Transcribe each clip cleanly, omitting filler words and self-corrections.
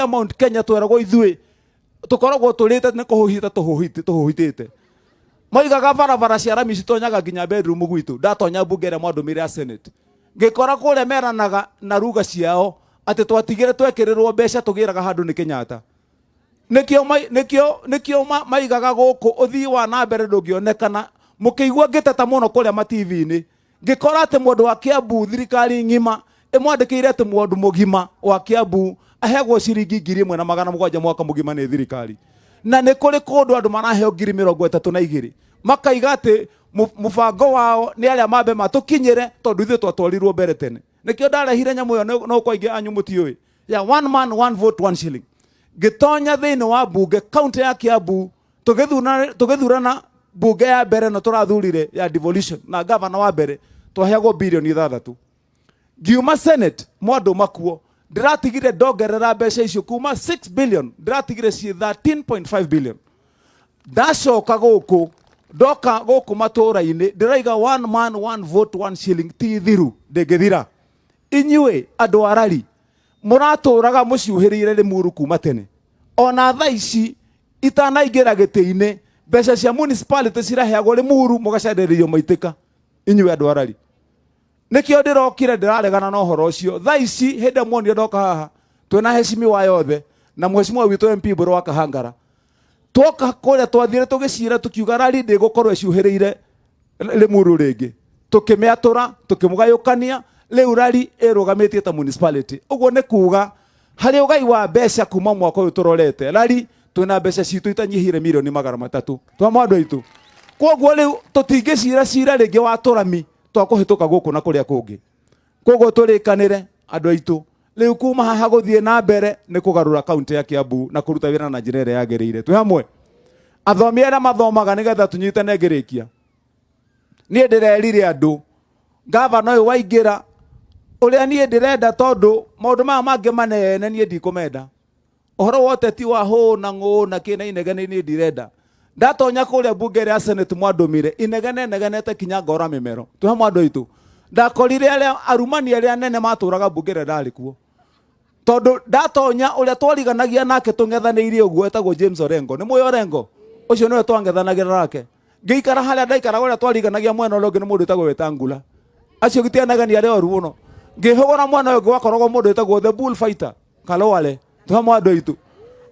Mount Kenya tweragwo ithuĩ tukoragwo turite ne kuhuhitite moigaga barabara cia rami citonyaga nginya bedroom gwitu ndatonya mbunge ĩrĩa mwandũmĩire ya Senate ngĩkora kũrĩa meranaga na ruga ciao atĩ twatigire twekĩrĩrwo mbeca tũgĩraga handũ nĩ Kenyatta nikio maigaga gũkũ ũthii wa na mbere ndũngĩonekana mũkĩigua ngĩteta mũno kũrĩa ma-TV-inĩ ngĩkora atĩ mũndũ wa Kiambu thirikari ng'ima ĩmwandĩkĩire atĩ mũndũ mũgima wa Kiambu ahegwo ciringi 1,700 mwaka mũgima nĩ thirikari na nĩ kũrĩ kũndũ andũ maraheo 32,000 makaiga atĩ mũbango wao nĩ arĩa mambe matũkinyĩre tondũ ithuĩ twatwarirwo mbere tene nĩkĩo ndarehire nyamũ ĩyo no kwa ingĩ anyu mũtiũĩ ya one man one vote one shilling ngĩtonya thĩinĩ wa mbunge kaunti ya Kiambu tũgĩthurana mbunge ya mbere na tũrathurire ya devolution na gavana wa mbere twaheagwo bilioni 6 ngiuma Senate mwandũ makuo ndiratigire ndongerera mbeca icio kuma 6 billion ndiratigire ci 13.5 billion ndacoka gũkũ ndoka gũkũ matũra-inĩ ndĩraiga one man one vote one shilling ti thiru ndĩngĩthira inyuĩ andũ arari mũratũraga mũciũhĩrĩire Limuru kuma tene ona thaa ici itanaingĩra gĩtĩ-inĩ mbeca cia municipality ciraheagwo Limuru mũgacenderio maitĩka inyuĩ andũ arari nikio ndirokire ndiraregana na ũhoro ũcio thaa ici hĩndĩ muonire ndoka haha twĩna heshimiwa yothe na mheshimiwa witũ MP Mbũrũ wa Kahangara twoka kũrĩa twathire tũgĩcira tukiuga rari ndĩgũkorwo ĩciũhĩrĩire Limuru rĩngĩ tũkĩmĩatũra tũkĩmũgayũkania rĩu rari ĩrũgamĩtie ta municipality ũguo nĩ kuga harĩ ũgai wa mbeca kuma mwaka ũyũ tũrorete rari twĩna mbeca citũ itanyihire milioni 300 twa andũ aitũ koguo rĩu tũtingĩcira cira rĩngĩ wa tũrami twakũhĩtũka gũkũ na kũrĩa kũngĩ koguo tũrĩkanĩre andũ aitũ rĩu kuma haha gũthiĩ na mbere nĩ kũgarũra kaunti ya Kiambu na kũruta wĩra na njĩra ĩrĩa yagĩrĩire twĩ hamwe athomi arĩa mathomaga nĩgetha tũnyitane ngĩrĩkia niĩ ndĩrerire andũ gavana ũyũ waingĩra ũrĩa niĩ ndĩrenda tondũ maũndũ maya mangĩ manene niĩ ndikũmenda ũhoro wa ũteti wa hũ na ngũ na kĩna inegene niĩ ndirenda ndatonya kũrĩa mbunge ya Senate mwandũmire inegenete kinya ngora mĩmero twĩ hamwe andũ aitũ ndakorire arĩa arumani arĩa nene matũraga mbunge ĩrĩa ndarĩ kuo tondũ ndatonya ũrĩa twariganagia nake tũng'ethanĩirie ũguo etagwo James Orengo nĩ mũĩ Orengo ũcio nĩwe twang'ethanagĩra nake ngĩikara harĩa ndaikaraga ũrĩa twariganagia mwena ũrĩa ũngĩ nĩ mũndũ etagwo Wetangula acio gĩtianagania arĩa oru mũno ngĩhũgũra mwena ũyũ gwakoragwo mũndũ etagwo the bull fighter Kalowale twĩ hamwe andũ aitũ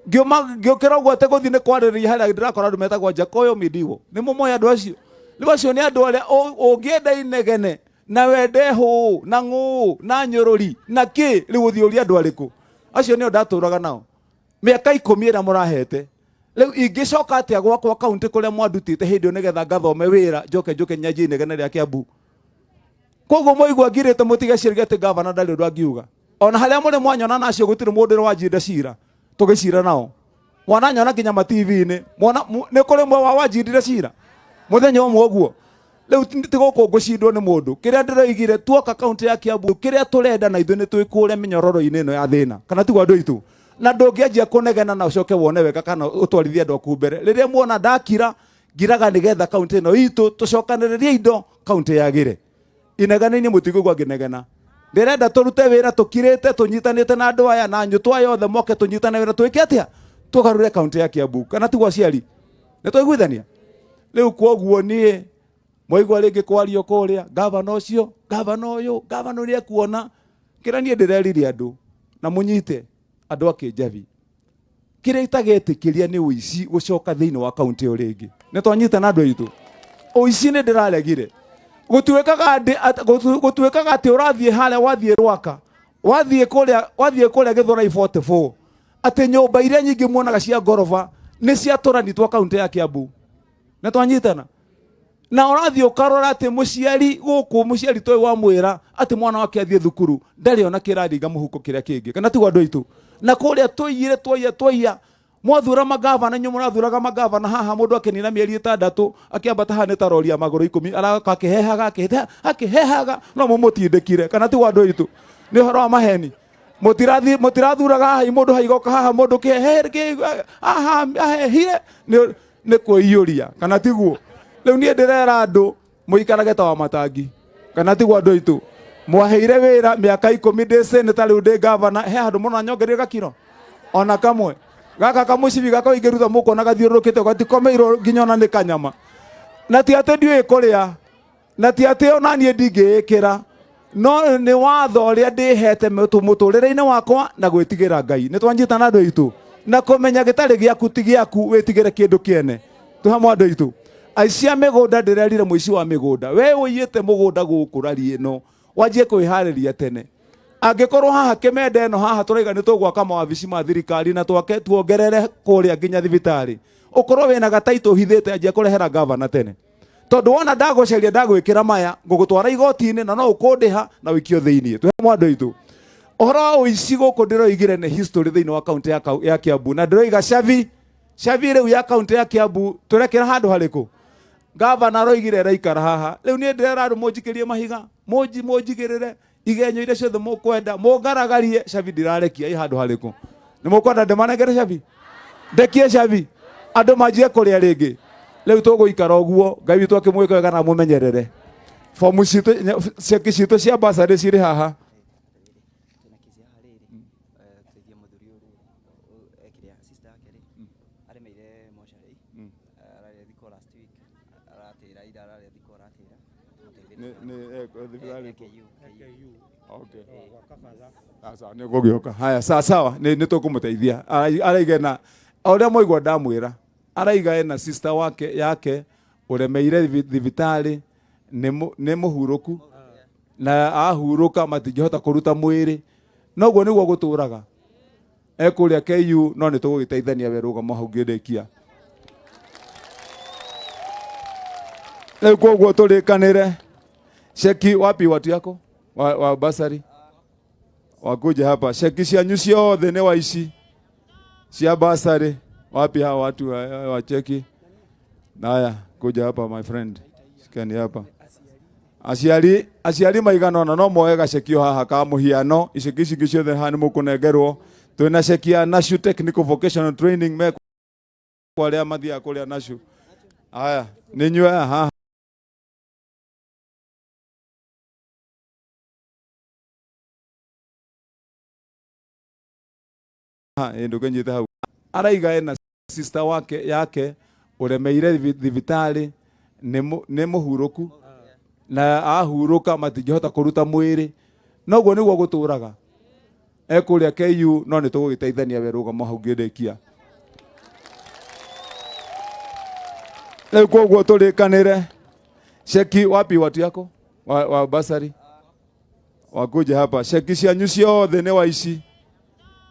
ngĩũkĩra ũguo atĩ gũthiĩ nĩ kwarĩrĩria harĩa ndĩrakora andũ metagwo Jakoyo Midigo nĩ mũmoĩ andũ acio rĩu acio nĩ andũ arĩa ũngĩenda inegene na wende hũ na ngũ na nyũrũri na kĩ rĩu ũthiĩ ũria andũ arĩkũ acio nĩo ndatũraga nao mĩaka 10 ĩrĩa mũrahete rĩu ingĩcoka atĩa gwakwa kaunti kũrĩa mwandutĩte hĩndĩ ĩyo nĩgetha ngathome wĩra njoke nyanjie inegene rĩa Kiambu koguo mũigua ngirĩte mũtigecirĩge atĩ gavana ndarĩ ũndũ angiuga ona harĩa mũrĩ mwanyona nacio gũtirĩ mũndũ wanjinde cira tũgĩcira nao mwananyona kinya ma-TV-inĩ nĩ kũrĩ mwe wanjindire cira mũthenya ũmwe ũguo rĩu tigũkũ ngũcindwo nĩ mũndũ kĩrĩa ndĩroigire tuoka kaunti ya Kiambu kĩrĩa tũrenda na ithuĩ nĩ twĩkũre mĩnyororo-inĩ ĩno ya thĩna kana tiguo andũ aitũ na ndũngĩanjia kũnegena na ũcoke wone wega kana ũtwarithie andũ aku mbere rĩrĩa muona ndakira ngiraga nĩgetha kaunti ĩno itũ tũcokanĩrĩrie indo kaunti yagĩre inegene-inĩ mũtigũgwa ngĩnegena ndĩrenda tũrute wĩra tũkirĩte tũnyitanĩte na andũ aya na nyũtwa yothe moke tũnyitane wĩra twĩke atĩa tũgarũre kaunti ya Kiambu kana tiguo aciari nĩ twaiguithania rĩu kwoguo niĩ mwaigua rĩngĩ kwario kũrĩa gavana ũcio gavana ũyũ gavana ũrĩa kuona kĩrĩa niĩ ndĩreririe andũ na mũnyite andũ akĩnjabi kĩrĩa itagetĩkĩria nĩ ũici gũcoka thĩinĩ wa kaunti ĩyo rĩngĩ nĩ twanyitana andũ aitũ ũici nĩ ndĩraregire gũtuĩkaga atĩ ũrathiĩ harĩa wathiĩ Rwaka wathiĩ kũrĩa Gĩthũrai 44 atĩ nyũmba iria nyingĩ muonaga cia ngoroba nĩ ciatũrani twa kaunti ya Kiambu nĩ twanyitana na ũrathiĩ ũkarora atĩ mũciari gũkũ mũciari toĩ wa mwĩra atĩ mwana wake athiĩ thukuru ndarĩ ona kĩraringa mũhuko kĩrĩa kĩngĩ kana tiguo andũ aitũ na kũrĩa tũiya mwathura magavana nyũ mũrathuraga magavana haha mũndũ akenina mĩeri 6 akĩambata haha nĩ taroria magũrũ 10 araka akĩhehaga no mũmũtindĩkire kana tiguo andũ aitũ nĩ ũhoro wa maheni mũtirathuraga haha mũndũ haigoka haha mũndũ ahehire nĩ kwĩiyũria kana tiguo rĩu niĩ ndĩrera andũ mũikarage ta wa matangi kana tiguo andũ aitũ mwaheire wĩra mĩaka 10 ndĩ seneta rĩu ndĩ gavana he handũ mũno nyongereire gakiro ona kamwe gaka kamucibi gako ingiruta muko na gathiurukite gatikomeirwo nginyona ni kanyama na ti ate ndiu ikuria na ti ate ona nie ndingikira no ni watho uria ndihete muturire-ini wakwa na gwitigira Ngai ni twanjita na andu aitu na kumenya gitari giaku ti giaku witigire kindu kiene tu hamwe andu aitu aicia migunda ndirerire muici wa migunda we uyite mugunda guku rari ino wanjie kwihariria tene angikorwo haha kimende eno haha turaiga ni tugwaka mawabici ma thirikari na twake tuongerere kuria nginya thibitari ukorwo wina gataito hithite anjie kurehera governor tene tondu wona ndagoceria ndagwikira maya ngugutwara igoti-ini na no ukundiha na wikio thiini tu hamwe andu aitu ohoro wa uici guku ndiroigire ni history thiini wa kaunti ya Kiambu na ndiroiga Shavi riu ya kaunti ya Kiambu turekera handu hariku governor roigire raikara haha riu ni ndirera andu munjikirie mahiga munjigirire igenyo ire ciothe mukwenda mungaragarie Shavi ndirarekia i handu hariku ni mukwenda ndimanegere Shavi ndekie Shavi andu manjie kuria ringi riu tuguikara uguo Ngai witu akimwika wega na mumenyerere fomu citu ciaki citu cia basari ciri haha haya sawa ni tukumuteithia araigena uria moigwa ndamwira araiga ena sister wake yake uremeire thibitari ni muhuruku na ahuruka matingihota kuruta mwiri noguo niguo guturaga ekuria KU no ni tugugiteithania we rugamo hau ngindikia na koguo turikanire sheki wapi watu yako wa basari wakuja hapa sheki cianyu ciothe ni waici cia basari wapi hawa watu wa cheki naya kuja hapa my friend sikani hapa aciari maigana ona no moe gacekio haha ka muhiano iceki ici ciothe hani mukunengerwo twina ceki ya Nashu Technical Vocational Training me kwaria mathia kuria Nashu haya ni nywe haha ndugu njite hau araiga ena sister wake yake uremeire thibitari ni muhuruku na ahuruka matingihota kuruta mwiri noguo niguo guturaga ekuria KU no ni tugugiteithania we rugamo hau ngindikia riu koguo turikanire sheki wapi watu yako wa basari wakuja hapa sheki cianyu ciothe ni waici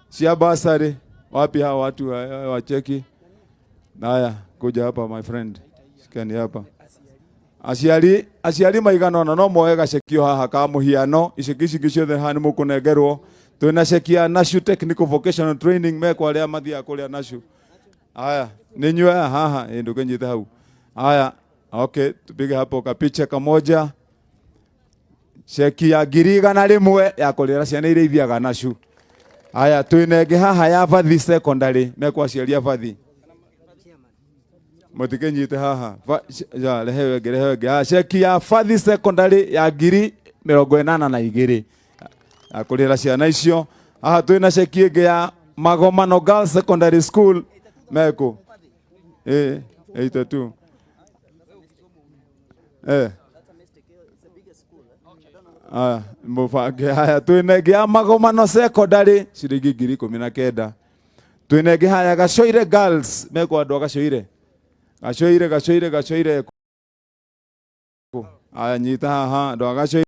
cia basari wapi hawa watu wa cheki naya kuja hapa my friend sikani hapa aciari maigana ona no moe gacekio haha ka muhiano iceki ici ciothe hani mukunengerwo twina ceki ya Nashu Technical Vocational Training me kwaria mathia kuria Nashu haya ni nywe haha ndugu njite hau haya okay tupige hapo kapicha kamoja ceki ya 100,000 ya kurira ciana iria ithiaga Nashu haya twinenge haha ya Vathi Secondary mekwa ciaria Vathi mutikenyite haha ja lehewe ceki ya Vathi Secondary ya 82,000 akurira ciana icio haha twina ceki ingi ya Magomano Girls Secondary School meko 82 mubange haya twinenge ya Magomano Secondary ciringi 19,000 twinenge haya Gacoire Girls meko andu Gacoire haya nyita haha andu Gacoire